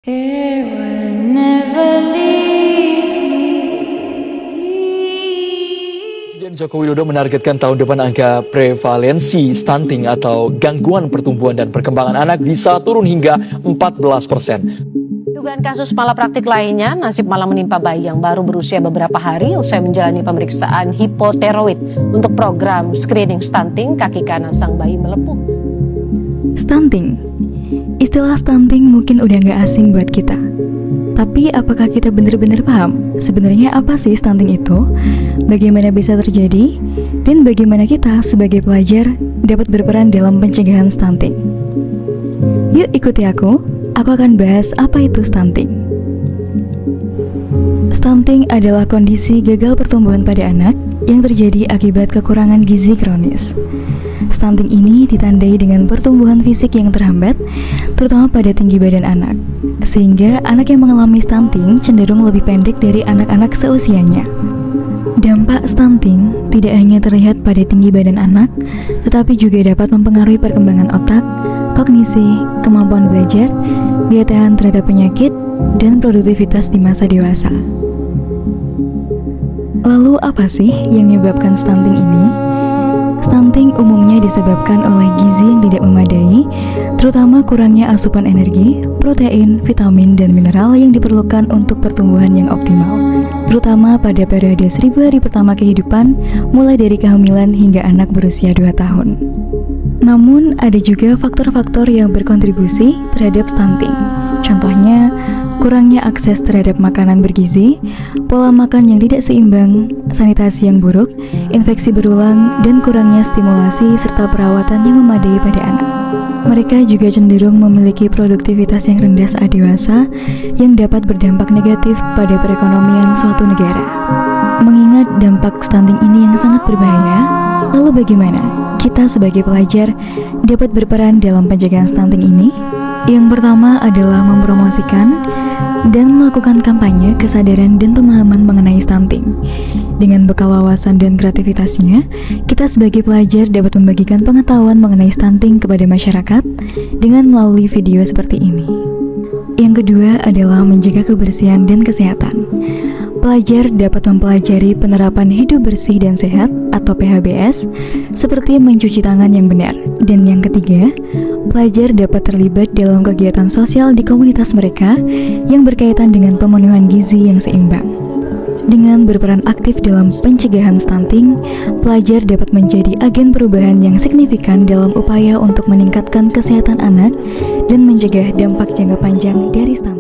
Presiden Joko Widodo menargetkan tahun depan angka prevalensi stunting atau gangguan pertumbuhan dan perkembangan anak bisa turun hingga 14%. Dugaan kasus malapraktik lainnya, nasib malah menimpa bayi yang baru berusia beberapa hari usai menjalani pemeriksaan hipotiroid untuk program screening stunting. Kaki kanan sang bayi melepuh. Stunting. Istilah stunting mungkin udah nggak asing buat kita. Tapi apakah kita benar-benar paham sebenarnya apa sih stunting itu? Bagaimana bisa terjadi? Dan bagaimana kita sebagai pelajar dapat berperan dalam pencegahan stunting? Yuk ikuti aku akan bahas apa itu stunting. Stunting adalah kondisi gagal pertumbuhan pada anak yang terjadi akibat kekurangan gizi kronis. Stunting ini ditandai dengan pertumbuhan fisik yang terhambat, terutama pada tinggi badan anak, sehingga anak yang mengalami stunting cenderung lebih pendek dari anak-anak seusianya. Dampak stunting tidak hanya terlihat pada tinggi badan anak, tetapi juga dapat mempengaruhi perkembangan otak, kognisi, kemampuan belajar, daya tahan terhadap penyakit, dan produktivitas di masa dewasa. Lalu apa sih yang menyebabkan stunting ini? Stunting umumnya disebabkan oleh gizi yang tidak memadai, terutama kurangnya asupan energi, protein, vitamin, dan mineral yang diperlukan untuk pertumbuhan yang optimal, terutama pada periode 1000 hari pertama kehidupan, mulai dari kehamilan hingga anak berusia 2 tahun. Namun, ada juga faktor-faktor yang berkontribusi terhadap stunting. Contohnya, kurangnya akses terhadap makanan bergizi, pola makan yang tidak seimbang, sanitasi yang buruk, infeksi berulang, dan kurangnya stimulasi serta perawatan yang memadai pada anak. Mereka juga cenderung memiliki produktivitas yang rendah saat dewasa, yang dapat berdampak negatif pada perekonomian suatu negara. Mengingat dampak stunting ini yang sangat berbahaya, lalu bagaimana kita sebagai pelajar dapat berperan dalam pencegahan stunting ini? Yang pertama adalah mempromosikan dan melakukan kampanye kesadaran dan pemahaman mengenai stunting. Dengan bekal wawasan dan kreativitasnya, kita sebagai pelajar dapat membagikan pengetahuan mengenai stunting kepada masyarakat dengan melalui video seperti ini. Yang kedua adalah menjaga kebersihan dan kesehatan. Pelajar dapat mempelajari penerapan hidup bersih dan sehat atau PHBS, seperti mencuci tangan yang benar. Dan yang ketiga, pelajar dapat terlibat dalam kegiatan sosial di komunitas mereka yang berkaitan dengan pemenuhan gizi yang seimbang. Dengan berperan aktif dalam pencegahan stunting, pelajar dapat menjadi agen perubahan yang signifikan dalam upaya untuk meningkatkan kesehatan anak dan mencegah dampak jangka panjang dari stunting.